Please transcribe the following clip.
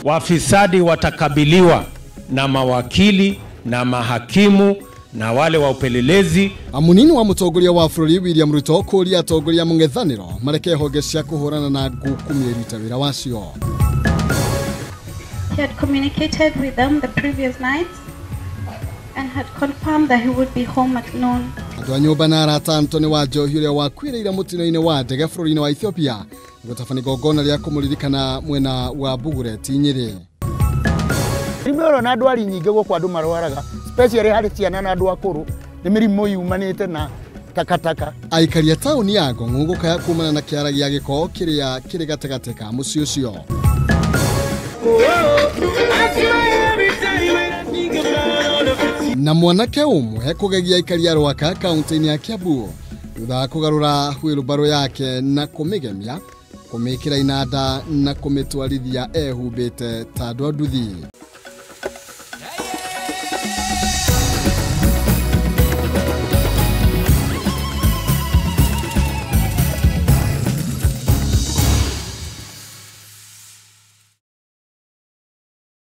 wafisadi watakabiliwa na mawakili na mahakimu na wale wa upelelezi. Amunini wa mutongoria wa bũrũri William Ruto kũria atongoria mũng'ethanĩro mareke honge cia kũhũrana na ngũkumĩrĩta wĩra wacio. He had communicated with them the previous night and had confirmed that he would be home at noon. Andũ a nyũmba na arata Anthony wa Njohi ũrĩa wakuĩrĩire mũtino-inĩ wa ndege bũrũri-inĩ wa Ethiopia gũtabania igongona rĩa kũmũririkana mwena wa Bugureti Nyĩrĩ. Rimero na andũ ari nyingĩ gũkũ andũ marwaraga, especially harĩ ciana na andũ akũrũ, nĩ mĩrimũ yumanĩte na takataka. Aikari a taũni ya Ngong'o gũkaya kumana na kĩara gĩa gĩko kĩrĩa kĩrĩ gatagatĩ ka mũciĩ ũcio. Na mwanake ũmwe kũgegia aikari a Rwaka kaunti-inĩ ya Kiambu thutha wa kũgarũra wheelbarrow yake na kũmĩgemia, kũmĩkĩra inanda na kũmĩtwarithia ehumbĩte ta andũ a nduthi.